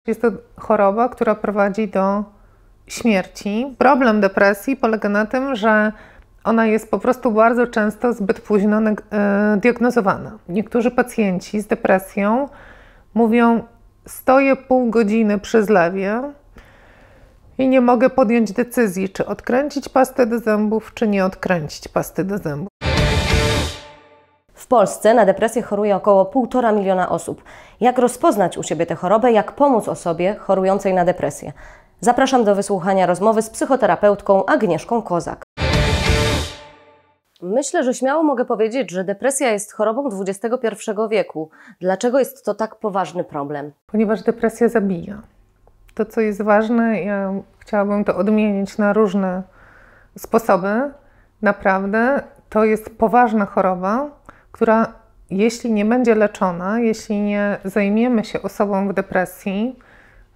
Jest to choroba, która prowadzi do śmierci. Problem depresji polega na tym, że ona jest po prostu bardzo często zbyt późno diagnozowana. Niektórzy pacjenci z depresją mówią: stoję pół godziny przy zlewie i nie mogę podjąć decyzji, czy odkręcić pastę do zębów, czy nie odkręcić pasty do zębów. W Polsce na depresję choruje około 1,5 miliona osób. Jak rozpoznać u siebie tę chorobę, jak pomóc osobie chorującej na depresję? Zapraszam do wysłuchania rozmowy z psychoterapeutką Agnieszką Kozak. Myślę, że śmiało mogę powiedzieć, że depresja jest chorobą XXI wieku. Dlaczego jest to tak poważny problem? Ponieważ depresja zabija. To, co jest ważne, ja chciałabym to odmienić na różne sposoby. Naprawdę to jest poważna choroba, która jeśli nie będzie leczona, jeśli nie zajmiemy się osobą w depresji,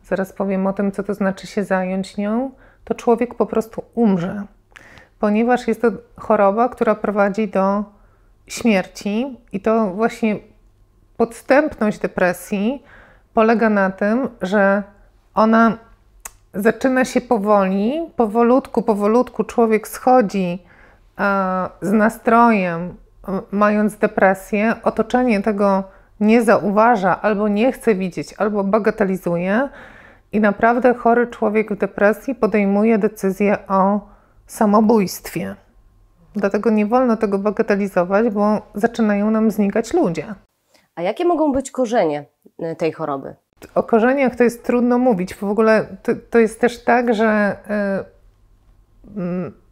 zaraz powiem o tym, co to znaczy się zająć nią, to człowiek po prostu umrze. Ponieważ jest to choroba, która prowadzi do śmierci i to właśnie podstępność depresji polega na tym, że ona zaczyna się powoli, powolutku człowiek schodzi z nastrojem, mając depresję, otoczenie tego nie zauważa, albo nie chce widzieć, albo bagatelizuje i naprawdę chory człowiek w depresji podejmuje decyzję o samobójstwie. Dlatego nie wolno tego bagatelizować, bo zaczynają nam znikać ludzie. A jakie mogą być korzenie tej choroby? O korzeniach to jest trudno mówić. W ogóle to jest też tak, że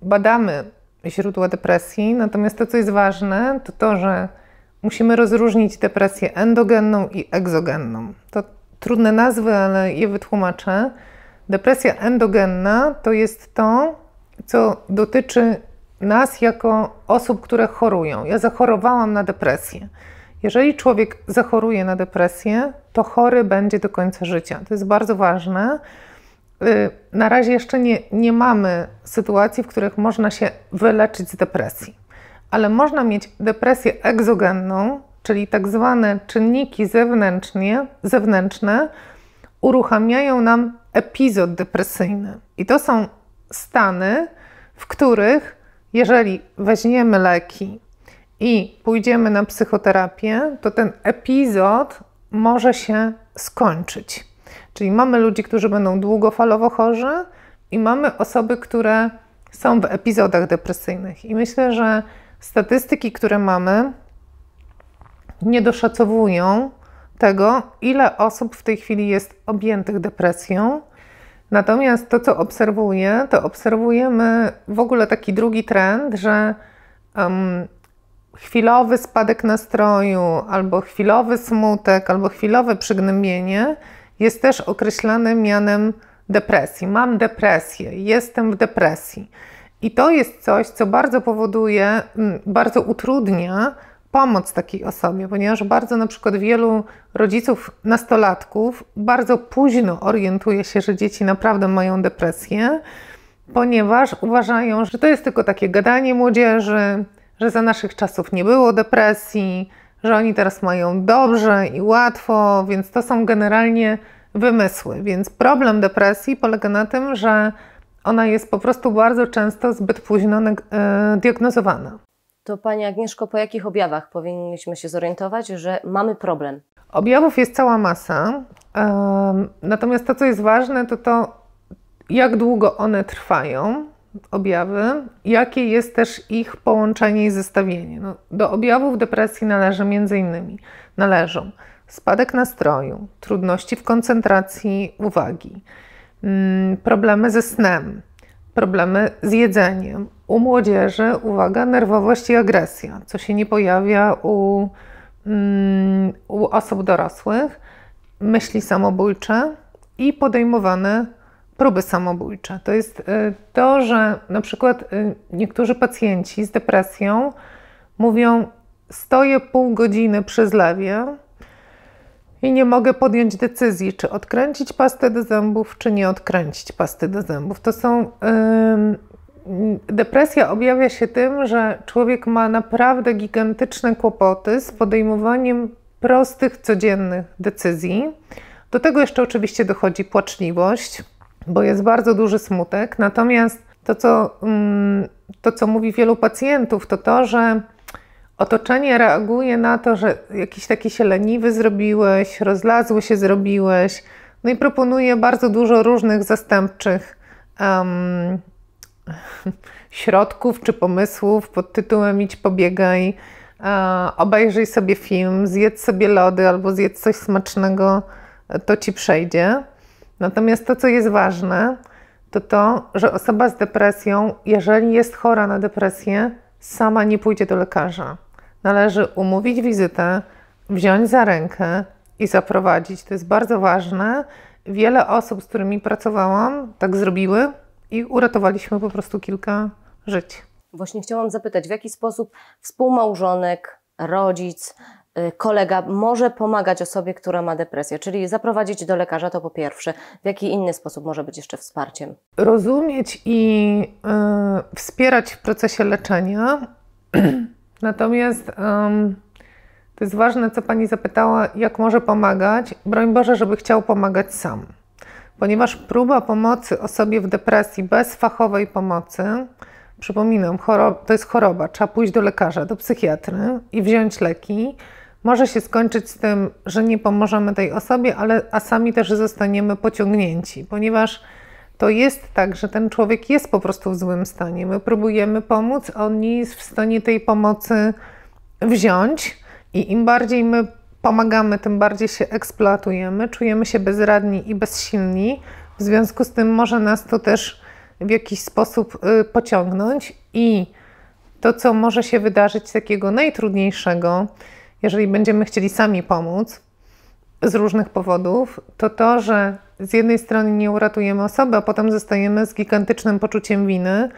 badamy źródła depresji, natomiast to, co jest ważne, to to, że musimy rozróżnić depresję endogenną i egzogenną. To trudne nazwy, ale je wytłumaczę. Depresja endogenna to jest to, co dotyczy nas jako osób, które chorują. Ja zachorowałam na depresję. Jeżeli człowiek zachoruje na depresję, to chory będzie do końca życia. To jest bardzo ważne. Na razie jeszcze nie mamy sytuacji, w których można się wyleczyć z depresji. Ale można mieć depresję egzogenną, czyli tak zwane czynniki zewnętrzne uruchamiają nam epizod depresyjny. I to są stany, w których jeżeli weźmiemy leki i pójdziemy na psychoterapię, to ten epizod może się skończyć. Czyli mamy ludzi, którzy będą długofalowo chorzy i mamy osoby, które są w epizodach depresyjnych. I myślę, że statystyki, które mamy, nie doszacowują tego, ile osób w tej chwili jest objętych depresją. Natomiast to, co obserwuję, to obserwujemy w ogóle taki drugi trend, że chwilowy spadek nastroju, albo chwilowy smutek, albo chwilowe przygnębienie jest też określane mianem depresji. Mam depresję, jestem w depresji. I to jest coś, co bardzo powoduje, bardzo utrudnia pomoc takiej osobie, ponieważ bardzo na przykład wielu rodziców nastolatków bardzo późno orientuje się, że dzieci naprawdę mają depresję, ponieważ uważają, że to jest tylko takie gadanie młodzieży, że za naszych czasów nie było depresji, że oni teraz mają dobrze i łatwo, więc to są generalnie wymysły. Więc problem depresji polega na tym, że ona jest po prostu bardzo często zbyt późno diagnozowana. To Pani Agnieszko, po jakich objawach powinniśmy się zorientować, że mamy problem? Objawów jest cała masa, natomiast to, co jest ważne, to jak długo one trwają, objawy, jakie jest też ich połączenie i zestawienie. Do objawów depresji należą spadek nastroju, trudności w koncentracji uwagi, problemy ze snem, problemy z jedzeniem. U młodzieży, uwaga, nerwowość i agresja, co się nie pojawia u osób dorosłych, myśli samobójcze i podejmowane próby samobójcze. To jest to, że na przykład niektórzy pacjenci z depresją mówią: stoję pół godziny przy zlewie i nie mogę podjąć decyzji, czy odkręcić pastę do zębów, czy nie odkręcić pasty do zębów. To są depresja objawia się tym, że człowiek ma naprawdę gigantyczne kłopoty z podejmowaniem prostych, codziennych decyzji. Do tego jeszcze oczywiście dochodzi płaczliwość, bo jest bardzo duży smutek. Natomiast to, co mówi wielu pacjentów, to to, że otoczenie reaguje na to, że jakiś taki się leniwy zrobiłeś, rozlazły się zrobiłeś, no i proponuje bardzo dużo różnych zastępczych środków czy pomysłów pod tytułem idź pobiegaj, obejrzyj sobie film, zjedz sobie lody albo zjedz coś smacznego, to ci przejdzie. Natomiast to, co jest ważne, to to, że osoba z depresją, jeżeli jest chora na depresję, sama nie pójdzie do lekarza. Należy umówić wizytę, wziąć za rękę i zaprowadzić. To jest bardzo ważne. Wiele osób, z którymi pracowałam, tak zrobiły i uratowaliśmy po prostu kilka żyć. Właśnie chciałam zapytać, w jaki sposób współmałżonek, rodzic, kolega może pomagać osobie, która ma depresję, czyli zaprowadzić do lekarza, to po pierwsze. W jaki inny sposób może być jeszcze wsparciem? Rozumieć i wspierać w procesie leczenia. Natomiast to jest ważne, co Pani zapytała, jak może pomagać. Broń Boże, żeby chciał pomagać sam. Ponieważ próba pomocy osobie w depresji bez fachowej pomocy, przypominam, to jest choroba, trzeba pójść do lekarza, do psychiatry i wziąć leki. Może się skończyć z tym, że nie pomożemy tej osobie, a sami też zostaniemy pociągnięci, ponieważ to jest tak, że ten człowiek jest po prostu w złym stanie. My próbujemy pomóc, a on nie jest w stanie tej pomocy wziąć i im bardziej my pomagamy, tym bardziej się eksploatujemy, czujemy się bezradni i bezsilni. W związku z tym może nas to też w jakiś sposób pociągnąć i to, co może się wydarzyć takiego najtrudniejszego, jeżeli będziemy chcieli sami pomóc z różnych powodów, to to, że z jednej strony nie uratujemy osoby, a potem zostajemy z gigantycznym poczuciem winy,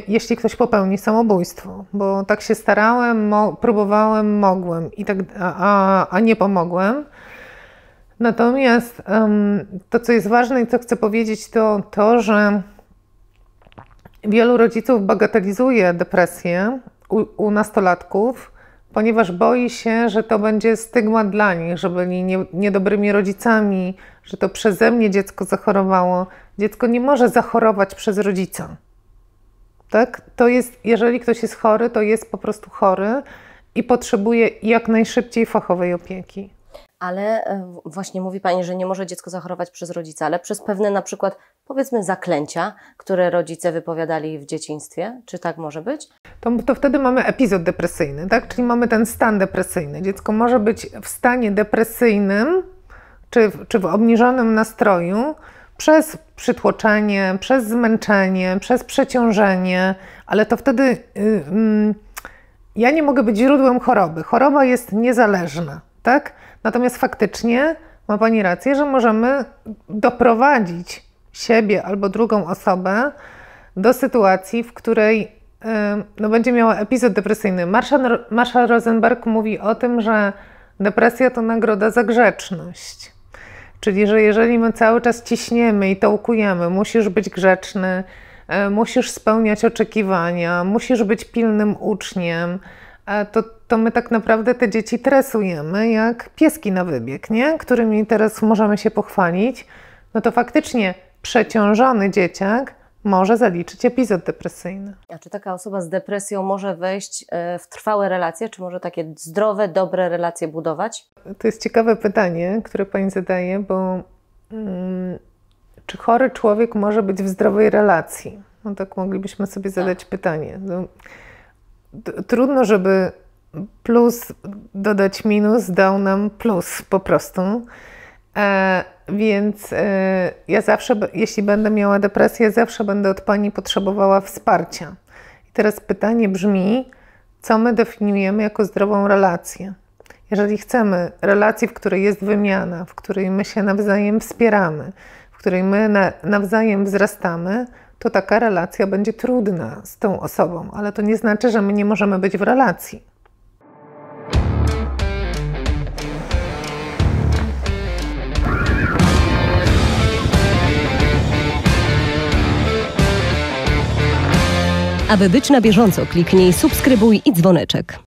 jeśli ktoś popełni samobójstwo, bo tak się starałem, próbowałem, mogłem, a nie pomogłem. Natomiast to, co jest ważne i co chcę powiedzieć, to to, że wielu rodziców bagatelizuje depresję u nastolatków, ponieważ boi się, że to będzie stygmat dla nich, że byli niedobrymi rodzicami, że to przeze mnie dziecko zachorowało. Dziecko nie może zachorować przez rodzica. Tak? To jest, jeżeli ktoś jest chory, to jest po prostu chory i potrzebuje jak najszybciej fachowej opieki. Ale właśnie mówi Pani, że nie może dziecko zachorować przez rodzica, ale przez pewne na przykład, powiedzmy, zaklęcia, które rodzice wypowiadali w dzieciństwie. Czy tak może być? To wtedy mamy epizod depresyjny, tak? Czyli mamy ten stan depresyjny. Dziecko może być w stanie depresyjnym czy w obniżonym nastroju przez przytłoczenie, przez zmęczenie, przez przeciążenie, ale to wtedy ja nie mogę być źródłem choroby. Choroba jest niezależna, tak? Natomiast faktycznie ma Pani rację, że możemy doprowadzić siebie albo drugą osobę do sytuacji, w której będzie miała epizod depresyjny. Marshall Rosenberg mówi o tym, że depresja to nagroda za grzeczność. Czyli, że jeżeli my cały czas ciśniemy i tołkujemy, musisz być grzeczny, musisz spełniać oczekiwania, musisz być pilnym uczniem, to my tak naprawdę te dzieci tresujemy jak pieski na wybieg, nie? Którymi teraz możemy się pochwalić. No to faktycznie przeciążony dzieciak może zaliczyć epizod depresyjny. A czy taka osoba z depresją może wejść w trwałe relacje? Czy może takie zdrowe, dobre relacje budować? To jest ciekawe pytanie, które Pani zadaje, bo czy chory człowiek może być w zdrowej relacji? No tak moglibyśmy sobie zadać pytanie. No, trudno, żeby plus dodać minus dał nam plus po prostu. Więc ja zawsze, jeśli będę miała depresję, zawsze będę od Pani potrzebowała wsparcia. I teraz pytanie brzmi, co my definiujemy jako zdrową relację? Jeżeli chcemy relacji, w której jest wymiana, w której my się nawzajem wspieramy, w której my nawzajem wzrastamy, to taka relacja będzie trudna z tą osobą, ale to nie znaczy, że my nie możemy być w relacji. Aby być na bieżąco, kliknij subskrybuj i dzwoneczek.